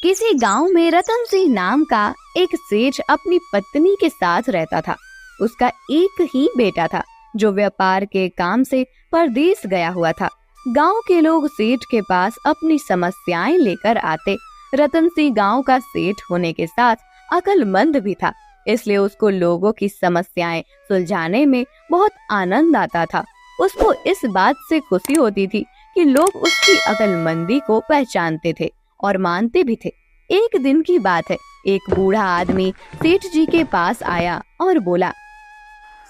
किसी गांव में रतन सिंह नाम का एक सेठ अपनी पत्नी के साथ रहता था। उसका एक ही बेटा था जो व्यापार के काम से परदेश गया हुआ था। गांव के लोग सेठ के पास अपनी समस्याएं लेकर आते। रतन सिंह गांव का सेठ होने के साथ अक्लमंद भी था, इसलिए उसको लोगों की समस्याएं सुलझाने में बहुत आनंद आता था। उसको इस बात से खुशी होती थी कि लोग उसकी अक्लमंदी को पहचानते थे और मानते भी थे। एक दिन की बात है, एक बूढ़ा आदमी सेठ जी के पास आया और बोला,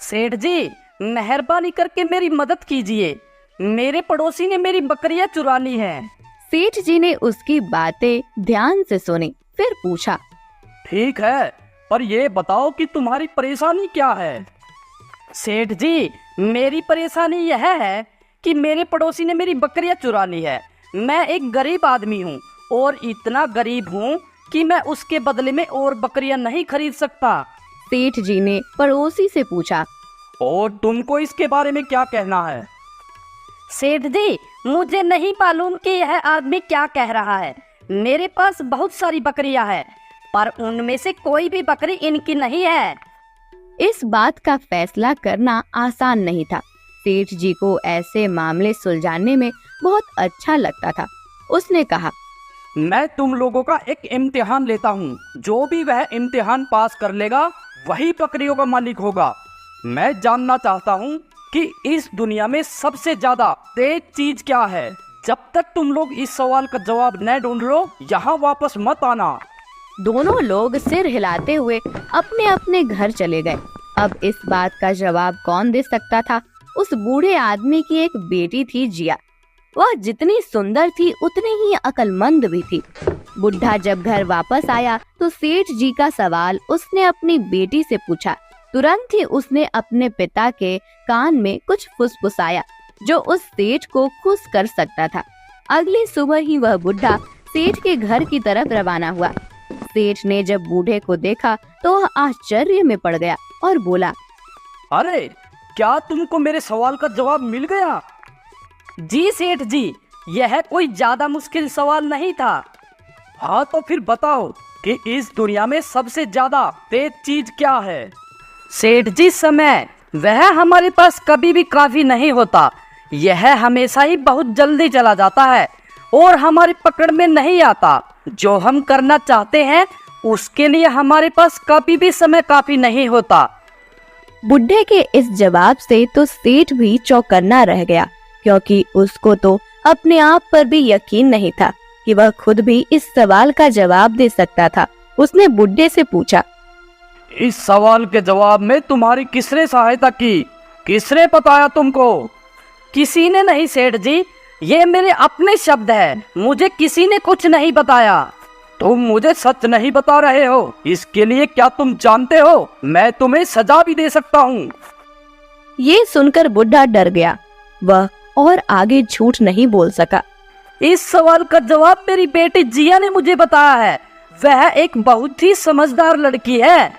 सेठ जी, मेहरबानी करके मेरी मदद कीजिए। मेरे पड़ोसी ने मेरी बकरियां चुरा ली हैं। सेठ जी ने उसकी बातें ध्यान से सुनी, फिर पूछा, ठीक है, पर ये बताओ कि तुम्हारी परेशानी क्या है। सेठ जी, मेरी परेशानी यह है कि मेरे पड़ोसी ने मेरी बकरियां चुरा ली है। मैं एक गरीब आदमी हूँ और इतना गरीब हूँ कि मैं उसके बदले में और बकरियां नहीं खरीद सकता। सेठ जी ने पड़ोसी से पूछा, और तुमको इसके बारे में क्या कहना है। सेठ जी, मुझे नहीं मालूम कि यह आदमी क्या कह रहा है। मेरे पास बहुत सारी बकरियां हैं, पर उनमें से कोई भी बकरी इनकी नहीं है। इस बात का फैसला करना आसान नहीं था। सेठ जी को ऐसे मामले सुलझाने में बहुत अच्छा लगता था। उसने कहा, मैं तुम लोगों का एक इम्तिहान लेता हूँ। जो भी वह इम्तिहान पास कर लेगा वही बकरियों का मालिक होगा। मैं जानना चाहता हूँ कि इस दुनिया में सबसे ज्यादा तेज चीज क्या है। जब तक तुम लोग इस सवाल का जवाब न ढूंढ लो, यहाँ वापस मत आना। दोनों लोग सिर हिलाते हुए अपने अपने घर चले गए। अब इस बात का जवाब कौन दे सकता था। उस बूढ़े आदमी की एक बेटी थी, जिया। वह जितनी सुंदर थी उतनी ही अक्लमंद भी थी। बुढ़ा जब घर वापस आया तो सेठ जी का सवाल उसने अपनी बेटी से पूछा। तुरंत ही उसने अपने पिता के कान में कुछ फुसफुसाया जो उस सेठ को खुश कर सकता था। अगली सुबह ही वह बुढ़ा सेठ के घर की तरफ रवाना हुआ। सेठ ने जब बूढ़े को देखा तो वह आश्चर्य में पड़ गया और बोला, अरे, क्या तुमको मेरे सवाल का जवाब मिल गया? जी सेठ जी, यह कोई ज्यादा मुश्किल सवाल नहीं था। हाँ, तो फिर बताओ कि इस दुनिया में सबसे ज्यादा तेज चीज क्या है। सेठ जी, समय। वह हमारे पास कभी भी काफी नहीं होता। यह हमेशा ही बहुत जल्दी चला जाता है और हमारी पकड़ में नहीं आता। जो हम करना चाहते हैं उसके लिए हमारे पास कभी भी समय काफी नहीं होता। बुढ़े के इस जवाब से तो सेठ भी चौकन्ना रह गया, क्योंकि उसको तो अपने आप पर भी यकीन नहीं था कि वह खुद भी इस सवाल का जवाब दे सकता था। उसने बुढ़े से पूछा, इस सवाल के जवाब में तुम्हारी किसने सहायता की? किसने बताया तुमको? किसी ने नहीं सेठ जी, ये मेरे अपने शब्द हैं। मुझे किसी ने कुछ नहीं बताया। तुम मुझे सच नहीं बता रहे हो, इसके लिए क्या तुम जानते हो मैं तुम्हें सजा भी दे सकता हूँ। ये सुनकर बुढ़ा डर गया। वह और आगे झूठ नहीं बोल सका। इस सवाल का जवाब मेरी बेटी जिया ने मुझे बताया है। वह एक बहुत ही समझदार लड़की है।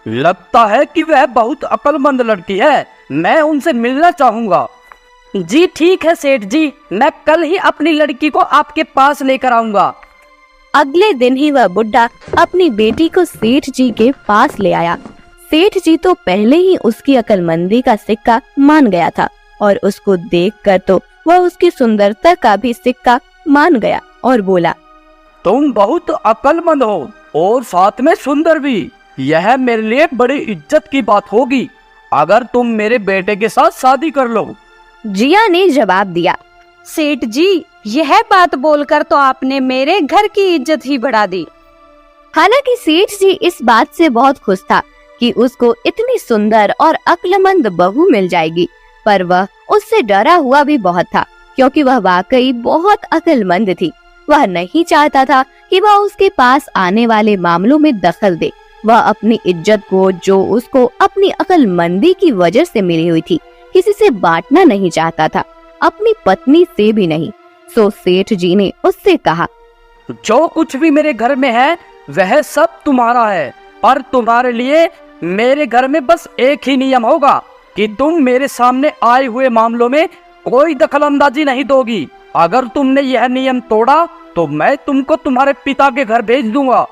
लगता है कि वह बहुत अक्लमंद लड़की है। मैं उनसे मिलना चाहूँगा। जी ठीक है सेठ जी, मैं कल ही अपनी लड़की को आपके पास लेकर आऊँगा। अगले दिन ही वह बुढ़ा अपनी बेटी को सेठ जी के पास ले आया। सेठ जी तो पहले ही उसकी अक्लमंदी का सिक्का मान गया था और उसको देखकर तो वह उसकी सुंदरता का भी सिक्का मान गया और बोला, तुम बहुत अक्लमंद हो और साथ में सुंदर भी। यह मेरे लिए बड़ी इज्जत की बात होगी अगर तुम मेरे बेटे के साथ शादी कर लो। जिया ने जवाब दिया, सेठ जी, यह बात बोलकर तो आपने मेरे घर की इज्जत ही बढ़ा दी। हालांकि सेठ जी इस बात से बहुत खुश था कि उसको इतनी सुंदर और अक्लमंद बहू मिल जाएगी, पर वह उससे डरा हुआ भी बहुत था, क्योंकि वह वाकई बहुत अक्लमंद थी। वह नहीं चाहता था कि वह उसके पास आने वाले मामलों में दखल दे। वह अपनी इज्जत को, जो उसको अपनी अक्लमंदी की वजह से मिली हुई थी, किसी से बांटना नहीं चाहता था, अपनी पत्नी से भी नहीं। सो सेठ जी ने उससे कहा, जो कुछ भी मेरे घर में है वह सब तुम्हारा है, पर तुम्हारे लिए मेरे घर में बस एक ही नियम होगा कि तुम मेरे सामने आए हुए मामलों में कोई दखलंदाजी नहीं दोगी। अगर तुमने यह नियम तोड़ा तो मैं तुमको तुम्हारे पिता के घर भेज दूंगा।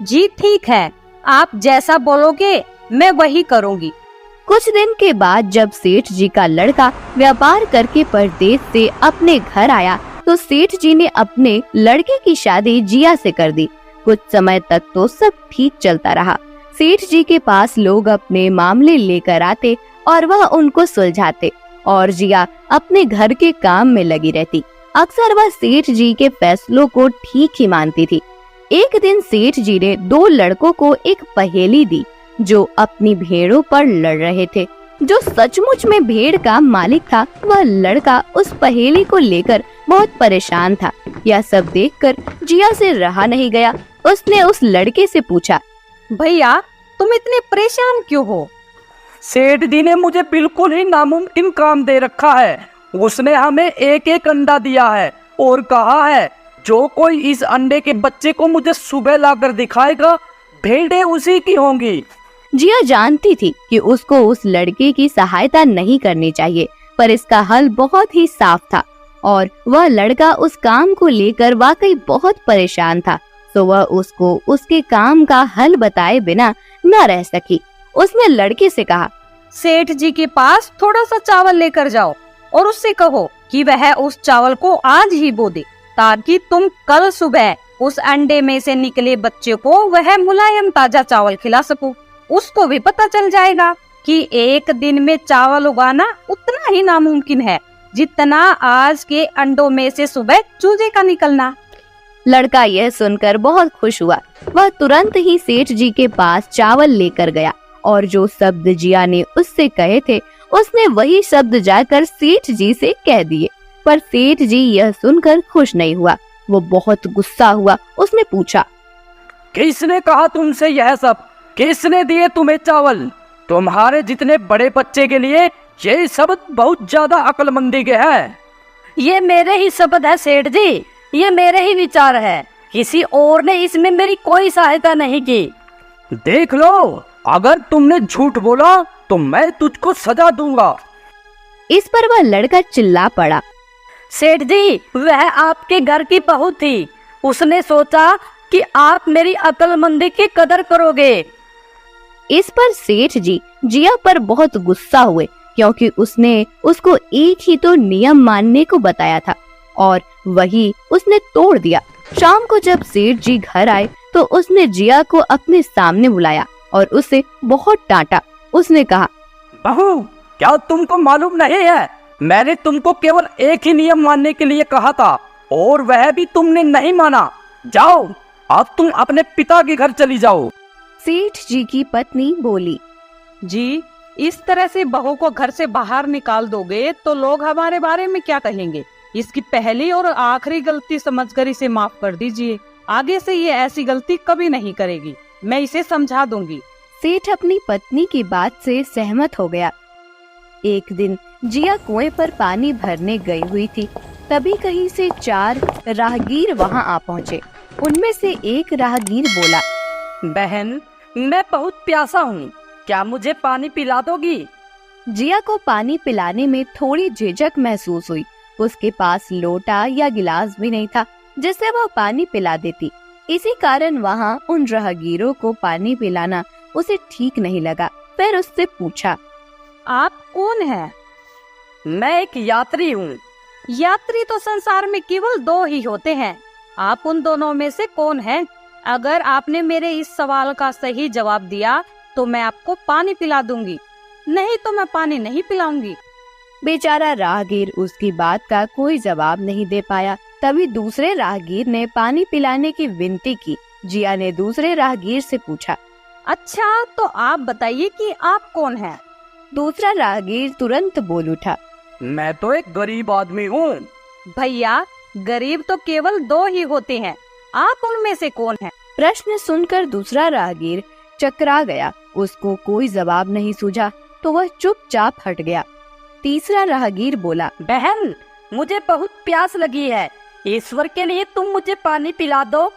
जी ठीक है, आप जैसा बोलोगे मैं वही करूंगी। कुछ दिन के बाद जब सेठ जी का लड़का व्यापार करके परदेश से अपने घर आया तो सेठ जी ने अपने लड़के की शादी जिया से कर दी। कुछ समय तक तो सब ठीक चलता रहा। सेठ जी के पास लोग अपने मामले लेकर आते और वह उनको सुलझाते और जिया अपने घर के काम में लगी रहती। अक्सर वह सेठ जी के फैसलों को ठीक ही मानती थी। एक दिन सेठ जी ने दो लड़कों को एक पहेली दी जो अपनी भेड़ों पर लड़ रहे थे। जो सचमुच में भेड़ का मालिक था, वह लड़का उस पहेली को लेकर बहुत परेशान था। यह सब देखकर जिया से रहा नहीं गया। उसने उस लड़के से पूछा, भैया तुम इतने परेशान क्यों हो? सेठ जी ने मुझे बिल्कुल ही नामुमकिन काम दे रखा है। उसने हमें एक एक अंडा दिया है और कहा है जो कोई इस अंडे के बच्चे को मुझे सुबह लाकर दिखाएगा, भेड़ें उसी की होंगी। जिया जानती थी कि उसको उस लड़के की सहायता नहीं करनी चाहिए, पर इसका हल बहुत ही साफ था और वह लड़का उस काम को लेकर वाकई बहुत परेशान था। तो वह उसको उसके काम का हल बताए बिना न रह सकी। उसने लड़के से कहा, सेठ जी के पास थोड़ा सा चावल लेकर जाओ और उससे कहो कि वह उस चावल को आज ही बो दे, ताकि तुम कल सुबह उस अंडे में से निकले बच्चे को वह मुलायम ताजा चावल खिला सको। उसको भी पता चल जाएगा कि एक दिन में चावल उगाना उतना ही नामुमकिन है जितना आज के अंडों में से सुबह चूजे का निकलना। लड़का यह सुनकर बहुत खुश हुआ। वह तुरंत ही सेठ जी के पास चावल लेकर गया और जो शब्द जिया ने उससे कहे थे उसने वही शब्द जाकर सेठ जी से कह दिए। पर सेठ जी यह सुनकर खुश नहीं हुआ। वो बहुत गुस्सा हुआ। उसने पूछा, किसने कहा तुमसे यह सब? किसने दिए तुम्हें चावल? तुम्हारे जितने बड़े बच्चे के लिए ये शब्द बहुत ज्यादा अक्लमंदी के हैं। ये मेरे ही शब्द है सेठ जी, ये मेरे ही विचार है। किसी और ने इसमें मेरी कोई सहायता नहीं की। देख लो, अगर तुमने झूठ बोला तो मैं तुझको सजा दूंगा। इस पर वह लड़का चिल्ला पड़ा, सेठ जी, वह आपके घर की बहू थी। उसने सोचा कि आप मेरी अक्लमंदी की कदर करोगे। इस पर सेठ जी जिया पर बहुत गुस्सा हुए क्योंकि उसने उसको एक ही तो नियम मानने को बताया था और वही उसने तोड़ दिया। शाम को जब सेठ जी घर आए तो उसने जिया को अपने सामने बुलाया और उसे बहुत डांटा। उसने कहा, बहू, क्या तुमको मालूम नहीं है? मैंने तुमको केवल एक ही नियम मानने के लिए कहा था और वह भी तुमने नहीं माना। जाओ, अब तुम अपने पिता के घर चली जाओ। सेठ जी की पत्नी बोली, जी, इस तरह से बहू को घर से बाहर निकाल दोगे तो लोग हमारे बारे में क्या कहेंगे? इसकी पहली और आखिरी गलती समझकर इसे माफ कर दीजिए। आगे से ये ऐसी गलती कभी नहीं करेगी। मैं इसे समझा दूंगी। सेठ अपनी पत्नी की बात से सहमत हो गया। एक दिन जिया कुएं पर पानी भरने गई हुई थी। तभी कहीं से 4 राहगीर वहां आ पहुँचे। उनमें से एक राहगीर बोला, बहन, मैं बहुत प्यासा हूँ, क्या मुझे पानी पिला दोगी? जिया को पानी पिलाने में थोड़ी झिझक महसूस हुई। उसके पास लोटा या गिलास भी नहीं था जिससे वह पानी पिला देती। इसी कारण वहाँ उन राहगीरों को पानी पिलाना उसे ठीक नहीं लगा। फिर उससे पूछा, आप कौन हैं? मैं एक यात्री हूँ। यात्री तो संसार में केवल 2 ही होते हैं। आप उन दोनों में से कौन हैं? अगर आपने मेरे इस सवाल का सही जवाब दिया तो मैं आपको पानी पिला दूंगी, नहीं तो मैं पानी नहीं पिलाऊंगी। बेचारा राहगीर उसकी बात का कोई जवाब नहीं दे पाया। तभी दूसरे राहगीर ने पानी पिलाने की विनती की। जिया ने दूसरे राहगीर से पूछा, अच्छा, तो आप बताइए कि आप कौन हैं? दूसरा राहगीर तुरंत बोल उठा, मैं तो एक गरीब आदमी हूँ। भैया, गरीब तो केवल 2 ही होते हैं। आप उनमें से कौन हैं? प्रश्न सुनकर दूसरा राहगीर चकरा गया। उसको कोई जवाब नहीं सूझा तो वह चुपचाप हट गया। तीसरा राहगीर बोला, बहन, मुझे बहुत प्यास लगी है। ईश्वर के लिए तुम मुझे पानी पिला दो।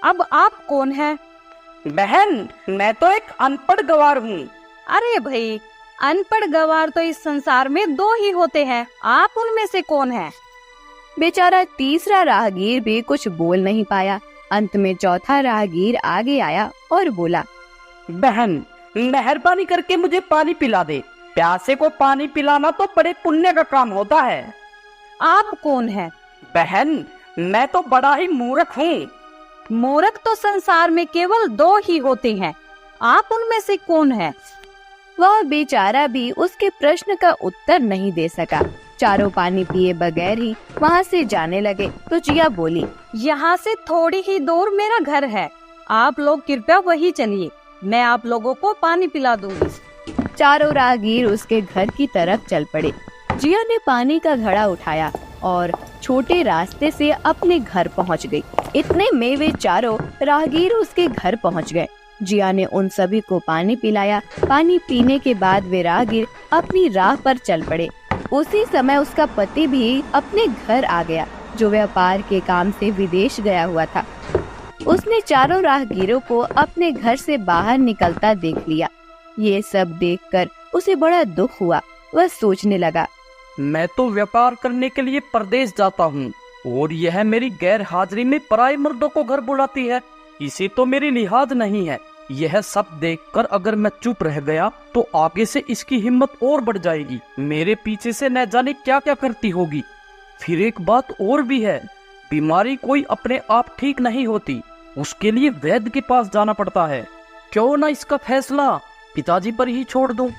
अब आप कौन हैं? बहन, मैं तो एक अनपढ़ गवार हूँ। अरे भाई, अनपढ़ गवार तो इस संसार में 2 ही होते हैं। आप उनमें से कौन हैं? बेचारा तीसरा राहगीर भी कुछ बोल नहीं पाया। अंत में चौथा राहगीर आगे आया और बोला, बहन, मेहरबानी करके मुझे पानी पिला दे। प्यासे को पानी पिलाना तो बड़े पुण्य का काम होता है। आप कौन है? बहन, मैं तो बड़ा ही मूर्ख हूँ। मूर्ख तो संसार में केवल 2 ही होते हैं, आप उनमें से कौन है? वह बेचारा भी उसके प्रश्न का उत्तर नहीं दे सका। चारों पानी पिए बगैर ही वहाँ से जाने लगे तो जिया बोली, यहाँ से थोड़ी ही दूर मेरा घर है, आप लोग कृपया वही चलिए, मैं आप लोगों को पानी पिला दूंगी। चारों राहगीर उसके घर की तरफ चल पड़े। जिया ने पानी का घड़ा उठाया और छोटे रास्ते से अपने घर पहुंच गई। इतने में वे चारों राहगीर उसके घर पहुंच गए। जिया ने उन सभी को पानी पिलाया। पानी पीने के बाद वे राहगीर अपनी राह पर चल पड़े। उसी समय उसका पति भी अपने घर आ गया, जो व्यापार के काम से विदेश गया हुआ था। उसने चारों राहगीरों को अपने घर से बाहर निकलता देख लिया। ये सब देखकर उसे बड़ा दुख हुआ। वह सोचने लगा, मैं तो व्यापार करने के लिए परदेश जाता हूँ और यह मेरी गैर हाजिरी में पराये मर्दों को घर बुलाती है। इसे तो मेरी लिहाज नहीं है। यह सब देखकर अगर मैं चुप रह गया तो आगे से इसकी हिम्मत और बढ़ जाएगी। मेरे पीछे से न जाने क्या क्या करती होगी। फिर एक बात और भी है, बीमारी कोई अपने आप ठीक नहीं होती, उसके लिए वैद्य के पास जाना पड़ता है। क्यों ना इसका फैसला पिताजी पर ही छोड़ दूं।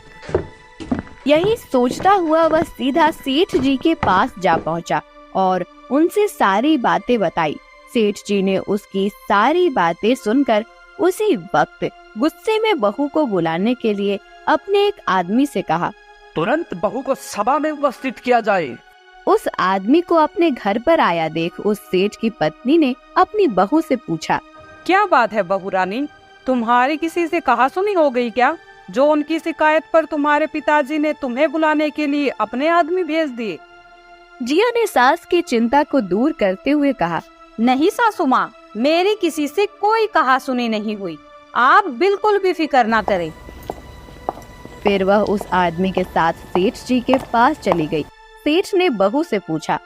यही सोचता हुआ वह सीधा सेठ जी के पास जा पहुंचा और उनसे सारी बातें बताई। सेठ जी ने उसकी सारी बातें सुनकर उसी वक्त गुस्से में बहू को बुलाने के लिए अपने एक आदमी से कहा, तुरंत बहू को सभा में उपस्थित किया जाए। उस आदमी को अपने घर पर आया देख उस सेठ की पत्नी ने अपनी बहू से पूछा, क्या बात है बहू रानी, तुम्हारी किसी से कहा सुनी हो गई क्या, जो उनकी शिकायत पर तुम्हारे पिताजी ने तुम्हें बुलाने के लिए अपने आदमी भेज दिए? जिया ने सास की चिंता को दूर करते हुए कहा, नहीं सासू माँ, मेरी किसी से कोई कहा सुनी नहीं हुई, आप बिल्कुल भी फिक्र ना करें। फिर वह उस आदमी के साथ सेठ जी के पास चली गई। सेठ ने बहू से पूछा,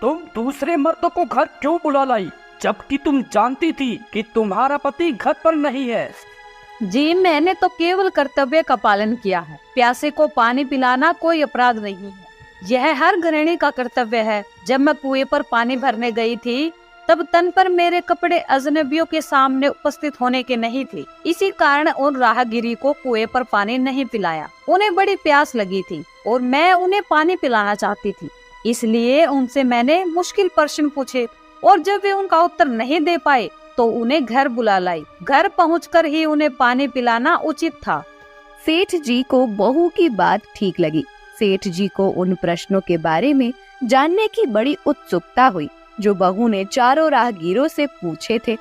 तुम दूसरे मर्दों को घर क्यों बुला लाई, जबकि तुम जानती थी कि तुम्हारा पति घर पर नहीं है? जी, मैंने तो केवल कर्तव्य का पालन किया है। प्यासे को पानी पिलाना कोई अपराध नहीं है, यह हर गृहिणी का कर्तव्य है। जब मैं कुएं पर पानी भरने गई थी तब तन पर मेरे कपड़े अजनबियों के सामने उपस्थित होने के नहीं थे, इसी कारण उन राहगीरी को कुएं पर पानी नहीं पिलाया। उन्हें बड़ी प्यास लगी थी और मैं उन्हें पानी पिलाना चाहती थी, इसलिए उनसे मैंने मुश्किल प्रश्न पूछे और जब वे उनका उत्तर नहीं दे पाए तो उन्हें घर बुला लाई। घर पहुंचकर ही उन्हें पानी पिलाना उचित था। सेठ जी को बहू की बात ठीक लगी। सेठ जी को उन प्रश्नों के बारे में जानने की बड़ी उत्सुकता हुई जो बहू ने चारों राहगीरों से पूछे थे।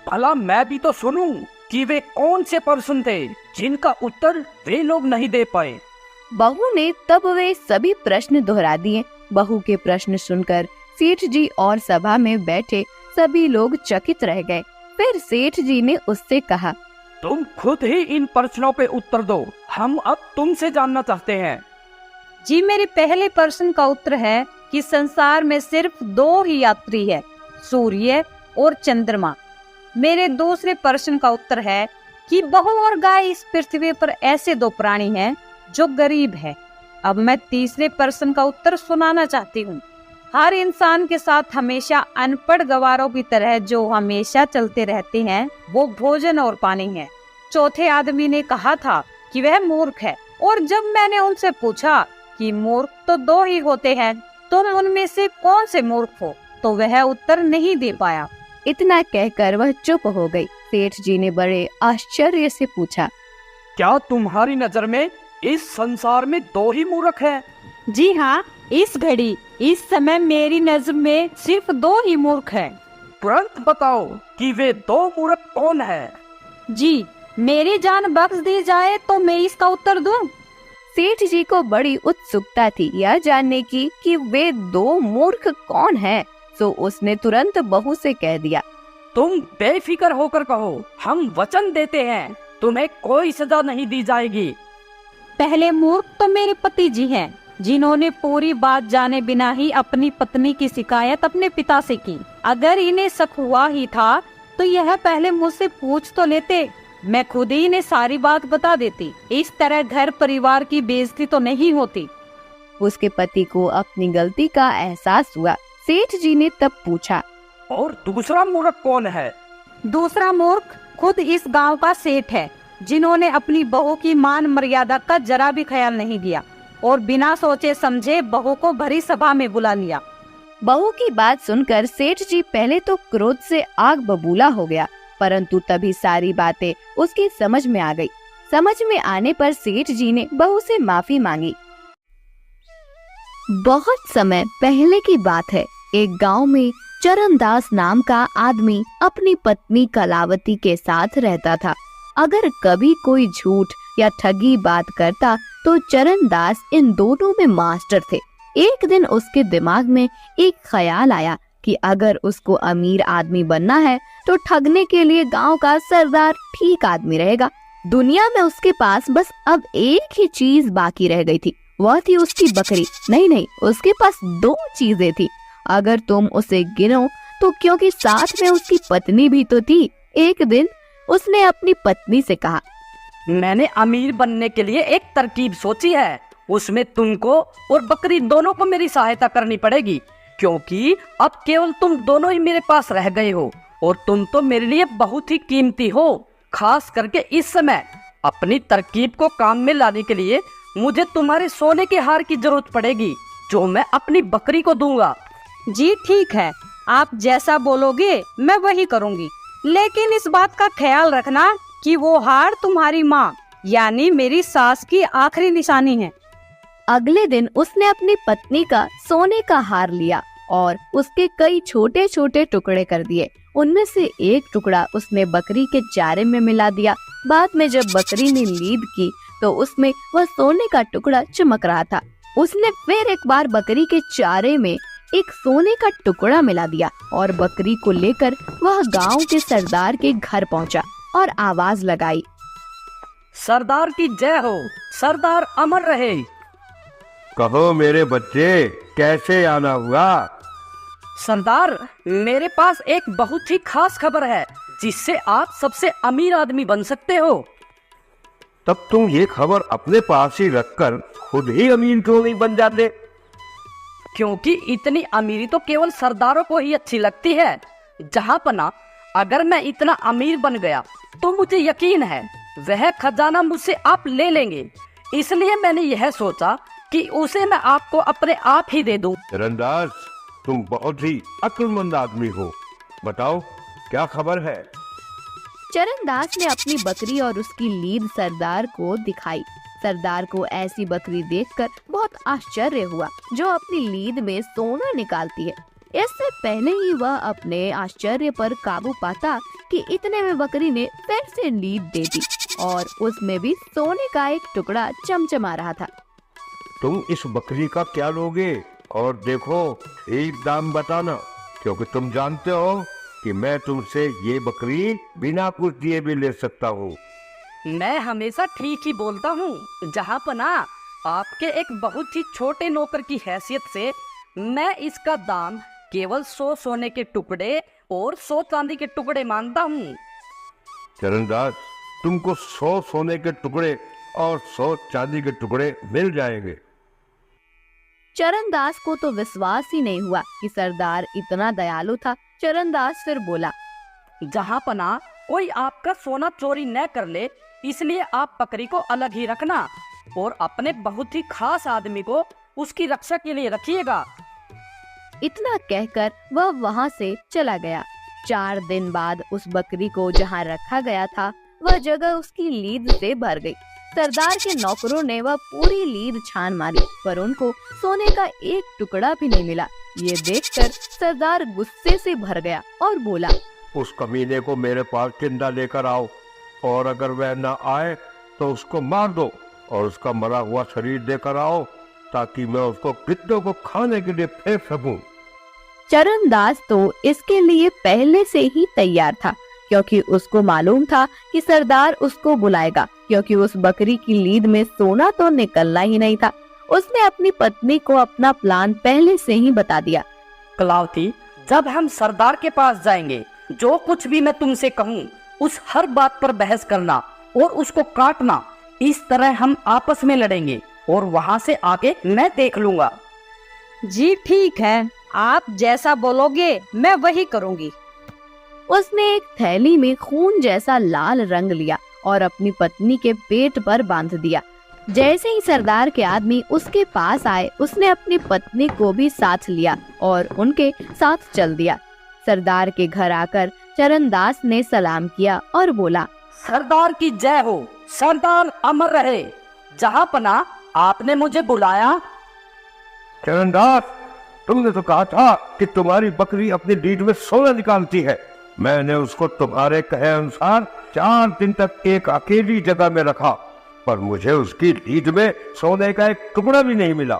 भला मैं भी तो सुनूं कि वे कौन से प्रश्न थे जिनका उत्तर वे लोग नहीं दे पाए। बहू ने तब वे सभी प्रश्न दोहरा दिए। बहू के प्रश्न सुनकर सेठ जी और सभा में बैठे सभी लोग चकित रह गए। फिर सेठ जी ने उससे कहा, तुम खुद ही इन प्रश्नों पे उत्तर दो, हम अब तुमसे जानना चाहते हैं। जी, मेरे पहले प्रश्न का उत्तर है कि संसार में सिर्फ 2 ही यात्री है, सूर्य और चंद्रमा। मेरे दूसरे प्रश्न का उत्तर है कि बहू और गाय इस पृथ्वी पर ऐसे 2 प्राणी हैं जो गरीब है। अब मैं तीसरे प्रश्न का उत्तर सुनाना चाहती हूँ। हर इंसान के साथ हमेशा अनपढ़ गवारों की तरह जो हमेशा चलते रहते हैं वो भोजन और पानी है। चौथे आदमी ने कहा था कि वह मूर्ख है और जब मैंने उनसे पूछा कि मूर्ख तो 2 ही होते हैं, तुम उनमें से कौन से मूर्ख हो, तो वह उत्तर नहीं दे पाया। इतना कहकर वह चुप हो गई। सेठ जी ने बड़े आश्चर्य से पूछा, क्या तुम्हारी नजर में इस संसार में 2 ही मूर्ख हैं? जी हाँ, इस घड़ी इस समय मेरी नजर में सिर्फ 2 ही मूर्ख हैं। तुरंत बताओ कि वे 2 मूर्ख कौन हैं? जी, मेरी जान बख्श दी जाए तो मैं इसका उत्तर दूं। सेठ जी को बड़ी उत्सुकता थी यह जानने की कि वे 2 मूर्ख कौन हैं, तो उसने तुरंत बहू से कह दिया, तुम बेफिक्र होकर कहो, हम वचन देते हैं तुम्हें कोई सजा नहीं दी जाएगी। पहले मूर्ख तो मेरे पति जी हैं, जिन्होंने पूरी बात जाने बिना ही अपनी पत्नी की शिकायत अपने पिता से की। अगर इन्हें शक हुआ ही था तो यह पहले मुझसे पूछ तो लेते, मैं खुद ही इन्हें सारी बात बता देती। इस तरह घर परिवार की बेइज्जती तो नहीं होती। उसके पति को अपनी गलती का एहसास हुआ। सेठ जी ने तब पूछा, और दूसरा मूर्ख कौन है? दूसरा मूर्ख खुद इस गांव का सेठ है, जिन्होंने अपनी बहू की मान मर्यादा का जरा भी ख्याल नहीं किया और बिना सोचे समझे बहू को भरी सभा में बुला लिया। बहू की बात सुनकर सेठ जी पहले तो क्रोध से आग बबूला हो गया, परंतु तभी सारी बातें उसकी समझ में आ गई। समझ में आने पर सेठ जी ने बहू से माफी मांगी। बहुत समय पहले की बात है। एक गांव में चरणदास नाम का आदमी अपनी पत्नी कलावती के साथ रहता था। अगर कभी कोई झूठ या ठगी बात करता तो चरणदास इन दोनों में मास्टर थे। एक दिन उसके दिमाग में एक ख्याल आया कि अगर उसको अमीर आदमी बनना है तो ठगने के लिए गांव का सरदार ठीक आदमी रहेगा। दुनिया में उसके पास बस अब एक ही चीज बाकी रह गई थी, वह थी उसकी बकरी। नहीं, उसके पास दो चीजें थी। अगर तुम उसे गिनो तो क्योंकि साथ में उसकी पत्नी भी तो थी। एक दिन उसने अपनी पत्नी से कहा, मैंने अमीर बनने के लिए एक तरकीब सोची है। उसमें तुमको और बकरी दोनों को मेरी सहायता करनी पड़ेगी, क्योंकि अब केवल तुम दोनों ही मेरे पास रह गए हो और तुम तो मेरे लिए बहुत ही कीमती हो। खास करके इस समय अपनी तरकीब को काम में लाने के लिए मुझे तुम्हारे सोने के हार की जरूरत पड़ेगी, जो मैं अपनी बकरी को दूंगा। जी ठीक है, आप जैसा बोलोगे मैं वही करूंगी, लेकिन इस बात का ख्याल रखना कि वो हार तुम्हारी माँ यानी मेरी सास की आखिरी निशानी है। अगले दिन उसने अपनी पत्नी का सोने का हार लिया और उसके कई छोटे छोटे टुकड़े कर दिए। उनमें से एक टुकड़ा उसने बकरी के चारे में मिला दिया। बाद में जब बकरी ने लीद की तो उसमें वह सोने का टुकड़ा चमक रहा था। उसने फिर एक बार बकरी के चारे में एक सोने का टुकड़ा मिला दिया और बकरी को लेकर वह गांव के सरदार के घर पहुंचा और आवाज लगाई, सरदार की जय हो, सरदार अमर रहे। कहो मेरे बच्चे, कैसे आना हुआ? सरदार, मेरे पास एक बहुत ही खास खबर है जिससे आप सबसे अमीर आदमी बन सकते हो। तब तुम ये खबर अपने पास ही रखकर खुद ही अमीर क्यों नहीं बन जाते? क्योंकि इतनी अमीरी तो केवल सरदारों को ही अच्छी लगती है। जहाँ पना अगर मैं इतना अमीर बन गया तो मुझे यकीन है वह खजाना मुझसे आप ले लेंगे। इसलिए मैंने यह सोचा कि उसे मैं आपको अपने आप ही दे दूं। चरणदास, तुम बहुत ही अक्लमंद आदमी हो। बताओ क्या खबर है? चरणदास ने अपनी बकरी और उसकी लीद सरदार को दिखाई। सरदार को ऐसी बकरी देखकर बहुत आश्चर्य हुआ जो अपनी लीद में सोना निकालती है। इससे पहले ही वह अपने आश्चर्य पर काबू पाता कि इतने में बकरी ने फिर से लीद दे दी और उसमें भी सोने का एक टुकड़ा चमचमा रहा था। तुम इस बकरी का क्या लोगे? और देखो, एक दाम बताना, क्योंकि तुम जानते हो कि मैं तुमसे ये बकरी बिना कुछ दिए भी ले सकता हूँ। मैं हमेशा ठीक ही बोलता हूँ। जहाँ पना आपके एक बहुत ही छोटे नौकर की हैसियत से मैं इसका दाम केवल 100 सोने के टुकड़े और 100 चांदी के टुकड़े मानता हूँ। चरणदास, तुमको 100 सोने के टुकड़े और 100 चांदी के टुकड़े मिल जाएंगे। चरणदास को तो विश्वास ही नहीं हुआ कि सरदार इतना दयालु था। चरणदास फिर बोला, जहाँ पना कोई आपका सोना चोरी न कर ले, इसलिए आप बकरी को अलग ही रखना और अपने बहुत ही खास आदमी को उसकी रक्षा के लिए रखिएगा। इतना कहकर वह वहाँ से चला गया। 4 दिन बाद उस बकरी को जहाँ रखा गया था वह जगह उसकी लीद से भर गई। सरदार के नौकरों ने वह पूरी लीद छान मारी पर उनको सोने का एक टुकड़ा भी नहीं मिला। ये देखकर सरदार गुस्से से भर गया और बोला, उस कमीने को मेरे पास जिंदा लेकर आओ और अगर वह न आए तो उसको मार दो और उसका मरा हुआ शरीर देकर आओ ताकि मैं उसको गिद्धों को खाने के लिए फेंक सकूं। चरणदास तो इसके लिए पहले से ही तैयार था, क्योंकि उसको मालूम था कि सरदार उसको बुलाएगा, क्योंकि उस बकरी की लीद में सोना तो निकलना ही नहीं था। उसने अपनी पत्नी को अपना प्लान पहले से ही बता दिया। कलावती, जब हम सरदार के पास जाएंगे, जो कुछ भी मैं तुमसे कहूँ उस हर बात पर बहस करना और उसको काटना। इस तरह हम आपस में लड़ेंगे और वहाँ से आगे मैं देख लूंगा। जी ठीक है, आप जैसा बोलोगे मैं वही करूँगी। उसने एक थैली में खून जैसा लाल रंग लिया और अपनी पत्नी के पेट पर बांध दिया। जैसे ही सरदार के आदमी उसके पास आए, उसने अपनी पत्नी को भी साथ लिया और उनके साथ चल दिया। सरदार के घर आकर चरणदास ने सलाम किया और बोला, सरदार की जय हो, सरदार अमर रहे। जहाँपना, आपने मुझे बुलाया? चरणदास, तुमने तो कहा था कि तुम्हारी बकरी अपनी लीद में सोना निकालती है। मैंने उसको तुम्हारे कहे अनुसार 4 दिन तक एक अकेली जगह में रखा, पर मुझे उसकी लीद में सोने का एक टुकड़ा भी नहीं मिला।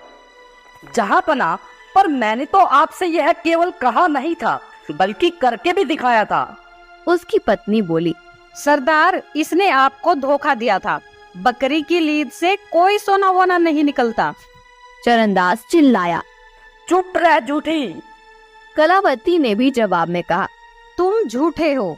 जहाँपना, पर मैंने तो आपसे यह केवल कहा नहीं था, बल्कि करके भी दिखाया था। उसकी पत्नी बोली, सरदार, इसने आपको धोखा दिया था। बकरी की लीद से कोई सोना वोना नहीं निकलता। चरणदास चिल्लाया। चुप रह झूठी। कलावती ने भी जवाब में कहा, तुम झूठे हो।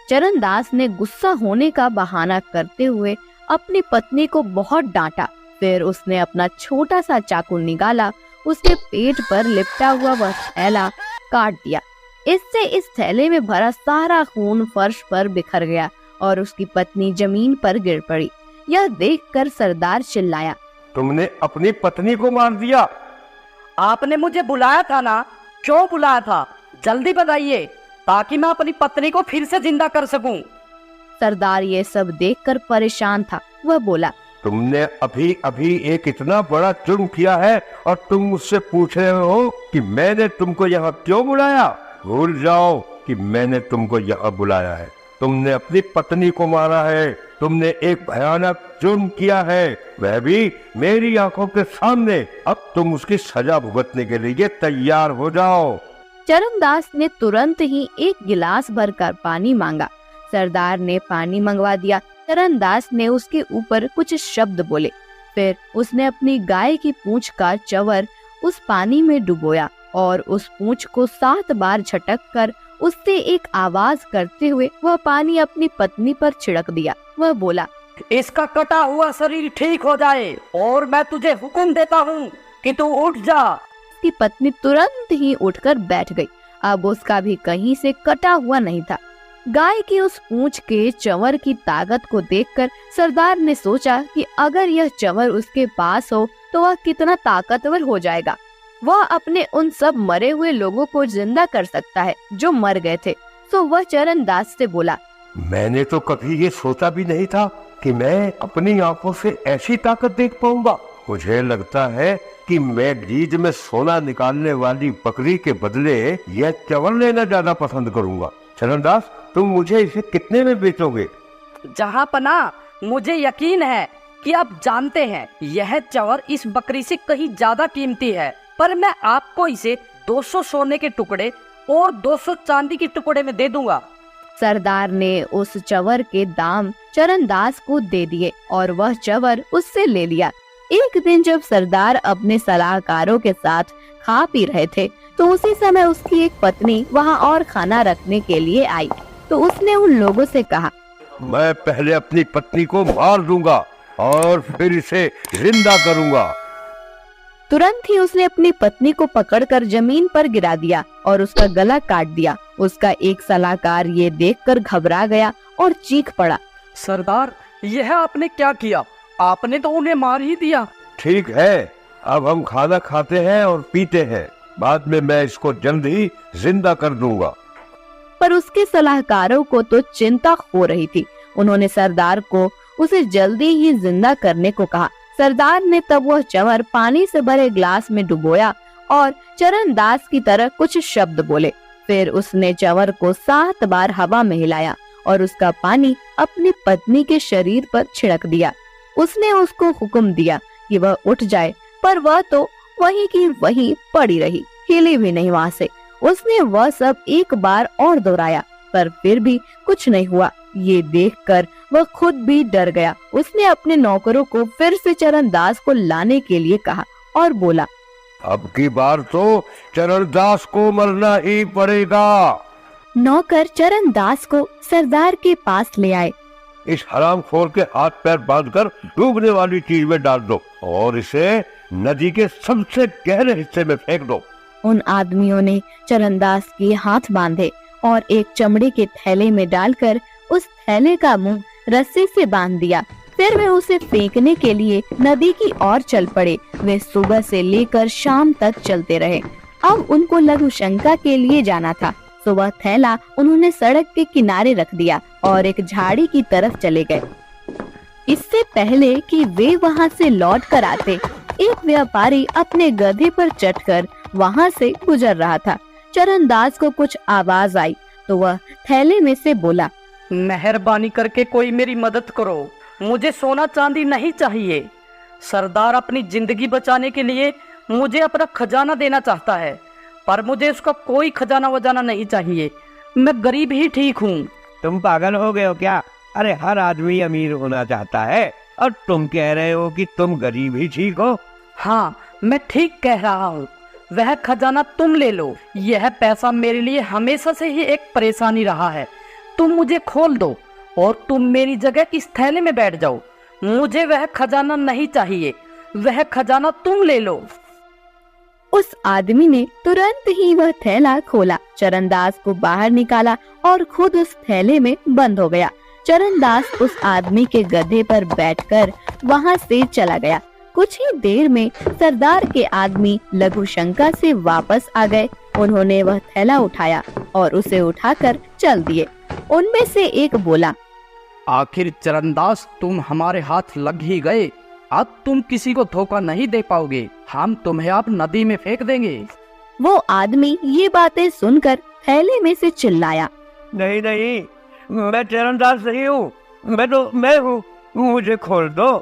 चरणदास ने गुस्सा होने का बहाना करते हुए अपनी पत्नी को बहुत डांटा। फिर उसने अपना छोटा सा चाकू निकाला, उसके पेट पर लिपटा हुआ वह थैला काट दिया। इससे इस थैले में भरा सारा खून फर्श पर बिखर गया और उसकी पत्नी जमीन पर गिर पड़ी। यह देखकर सरदार चिल्लाया, तुमने अपनी पत्नी को मार दिया? आपने मुझे बुलाया था ना? क्यों बुलाया था? जल्दी बताइए, ताकि मैं अपनी पत्नी को फिर से जिंदा कर सकूं। सरदार ये सब देखकर परेशान था। वह बोला, तुमने अभी अभी एक इतना बड़ा जुर्म किया है और तुम मुझसे पूछ रहे हो कि मैंने तुमको यहाँ क्यों बुलाया? भूल जाओ कि मैंने तुमको यहाँ बुलाया है। तुमने अपनी पत्नी को मारा है। तुमने एक भयानक जुर्म किया है, वह भी मेरी आंखों के सामने। अब तुम उसकी सजा भुगतने के लिए तैयार हो जाओ। चरणदास ने तुरंत ही एक गिलास भरकर पानी मांगा। सरदार ने पानी मंगवा दिया। चरणदास ने उसके ऊपर कुछ शब्द बोले। फिर उसने अपनी गाय की पूंछ का चवर उस पानी में डुबोया और उस पूंछ को 7 बार झटक कर उससे एक आवाज करते हुए वह पानी अपनी पत्नी पर छिड़क दिया। वह बोला, इसका कटा हुआ शरीर ठीक हो जाए और मैं तुझे हुक्म देता हूँ कि तू उठ जा। उसकी पत्नी तुरंत ही उठकर बैठ गई। अब उसका भी कहीं से कटा हुआ नहीं था। गाय की उस पूंछ के चंवर की ताकत को देखकर सरदार ने सोचा कि अगर यह चंवर उसके पास हो तो वह कितना ताकतवर हो जाएगा। वह अपने उन सब मरे हुए लोगों को जिंदा कर सकता है जो मर गए थे। तो वह चरणदास से बोला, मैंने तो कभी ये सोचा भी नहीं था कि मैं अपनी आंखों से ऐसी ताकत देख पाऊंगा। मुझे लगता है कि मैं लीद में सोना निकालने वाली बकरी के बदले यह चंवर लेना ज्यादा पसंद करूंगा। चरणदास, तुम मुझे इसे कितने में बेचोगे? जहाँपना, मुझे यकीन है कि आप जानते हैं यह चंवर इस बकरी से कहीं ज्यादा कीमती है, पर मैं आपको इसे 200 सोने के टुकड़े और 200 चांदी के टुकड़े में दे दूंगा। सरदार ने उस चंवर के दाम चरणदास को दे दिए और वह चंवर उससे ले लिया। एक दिन जब सरदार अपने सलाहकारों के साथ खा पी रहे थे तो उसी समय उसकी एक पत्नी वहां और खाना रखने के लिए आई। तो उसने उन लोगों से कहा, मैं पहले अपनी पत्नी को मार दूंगा और फिर इसे जिंदा करूंगा। तुरंत ही उसने अपनी पत्नी को पकड़कर जमीन पर गिरा दिया और उसका गला काट दिया। उसका एक सलाहकार ये देखकर घबरा गया और चीख पड़ा, सरदार, यह आपने क्या किया? आपने तो उन्हें मार ही दिया। ठीक है, अब हम खाना खाते हैं और पीते हैं। बाद में मैं इसको जल्द ही जिंदा कर दूंगा। पर उसके सलाहकारों को तो चिंता हो रही थी। उन्होंने सरदार को उसे जल्दी ही जिंदा करने को कहा। सरदार ने तब वह चंवर पानी से भरे ग्लास में डुबोया और चरणदास की तरह कुछ शब्द बोले। फिर उसने चंवर को 7 बार हवा में हिलाया और उसका पानी अपनी पत्नी के शरीर पर छिड़क दिया। उसने उसको हुक्म दिया कि वह उठ जाए, पर वह तो वहीं की वहीं पड़ी रही, हिली भी नहीं वहां से। उसने वह सब एक बार और दोहराया पर फिर भी कुछ नहीं हुआ। ये देखकर वह खुद भी डर गया। उसने अपने नौकरों को फिर से चरणदास को लाने के लिए कहा और बोला, अब की बार तो चरणदास को मरना ही पड़ेगा। नौकर चरणदास को सरदार के पास ले आए। इस हरामखोर के हाथ पैर बांधकर डूबने वाली चीज में डाल दो और इसे नदी के सबसे गहरे हिस्से में फेंक दो। उन आदमियों ने चरणदास के हाथ बांधे और एक चमड़े के थैले में डालकर उस थैले का मुंह रस्सी से बांध दिया। फिर वे उसे फेंकने के लिए नदी की ओर चल पड़े। वे सुबह से लेकर शाम तक चलते रहे। अब उनको लघु शंका के लिए जाना था। सुबह थैला उन्होंने सड़क के किनारे रख दिया और एक झाड़ी की तरफ चले गए। इससे पहले कि वे वहां से लौट कर आते, एक व्यापारी अपने गधे पर चढ़कर वहां से गुजर रहा था। चरणदास को कुछ आवाज आई तो वह थैले में से बोला, मेहरबानी करके कोई मेरी मदद करो, मुझे सोना चांदी नहीं चाहिए। सरदार अपनी जिंदगी बचाने के लिए मुझे अपना खजाना देना चाहता है, पर मुझे उसका कोई खजाना वजाना नहीं चाहिए। मैं गरीब ही ठीक हूँ। तुम पागल हो गए हो क्या? अरे हर आदमी अमीर होना चाहता है और तुम कह रहे हो कि तुम गरीब ही ठीक हो। हाँ, मैं ठीक कह रहा हूँ। वह खजाना तुम ले लो। यह पैसा मेरे लिए हमेशा से ही एक परेशानी रहा है। तुम मुझे खोल दो और तुम मेरी जगह इस थैले में बैठ जाओ। मुझे वह खजाना नहीं चाहिए, वह खजाना तुम ले लो। उस आदमी ने तुरंत ही वह थैला खोला, चरणदास को बाहर निकाला और खुद उस थैले में बंद हो गया। चरणदास उस आदमी के गधे पर बैठकर वहां से चला गया। कुछ ही देर में सरदार के आदमी लघु शंका से वापस आ गए। उन्होंने वह थैला उठाया और उसे उठाकर चल दिए। उनमें से एक बोला, आखिर चरणदास तुम हमारे हाथ लग ही गए। अब तुम किसी को धोखा नहीं दे पाओगे। हम तुम्हें अब नदी में फेंक देंगे। वो आदमी ये बातें सुनकर थैले में से चिल्लाया, नहीं नहीं, मैं चरणदास नहीं हूँ, मैं हूँ, मुझे खोल दो।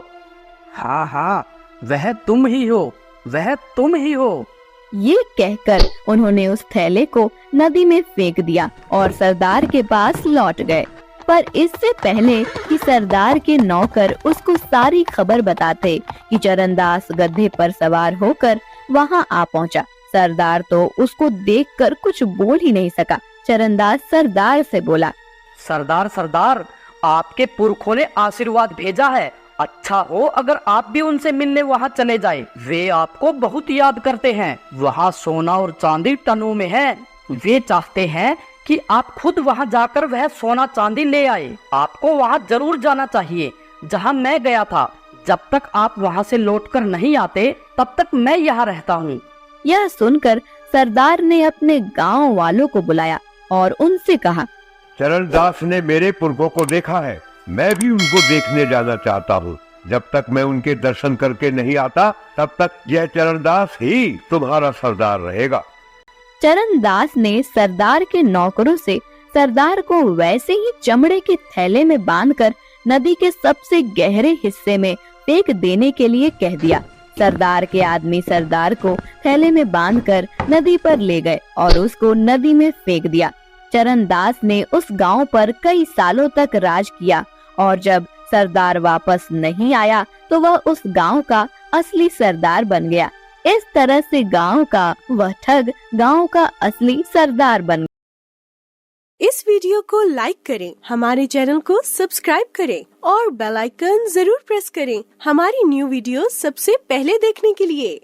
हाँ हाँ, वह तुम ही हो, वह तुम ही हो। ये कहकर उन्होंने उस थैले को नदी में फेंक दिया और सरदार के पास लौट गए। पर इससे पहले कि सरदार के नौकर उसको सारी खबर बताते कि चरणदास गधे पर सवार होकर वहां आ पहुंचा, सरदार तो उसको देखकर कुछ बोल ही नहीं सका। चरणदास सरदार से बोला, सरदार सरदार, आपके पुरखों ने आशीर्वाद भेजा है। अच्छा हो अगर आप भी उनसे मिलने वहाँ चले जाए। वे आपको बहुत याद करते हैं। वहाँ सोना और चांदी टनों में है। वे चाहते हैं कि आप खुद वहाँ जाकर वह सोना चांदी ले आए। आपको वहाँ जरूर जाना चाहिए जहाँ मैं गया था। जब तक आप वहाँ से लौटकर नहीं आते तब तक मैं यहाँ रहता हूँ। यह सुनकर सरदार ने अपने गांव वालों को बुलाया और उनसे कहा, चरणदास ने मेरे पुरखों को देखा है, मैं भी उनको देखने जाना चाहता हूँ। जब तक मैं उनके दर्शन करके नहीं आता तब तक यह चरणदास ही तुम्हारा सरदार रहेगा। चरणदास ने सरदार के नौकरों से सरदार को वैसे ही चमड़े के थैले में बांधकर नदी के सबसे गहरे हिस्से में फेंक देने के लिए कह दिया। सरदार के आदमी सरदार को थैले में बांधकर नदी पर ले गए और उसको नदी में फेंक दिया। चरणदास ने उस गांव पर कई सालों तक राज किया और जब सरदार वापस नहीं आया तो वह उस गांव का असली सरदार बन गया। इस तरह से गांव का वह ठग गांव का असली सरदार बन गया। इस वीडियो को लाइक करें, हमारे चैनल को सब्सक्राइब करें और बेल आइकन जरूर प्रेस करें हमारी न्यू वीडियो सबसे पहले देखने के लिए।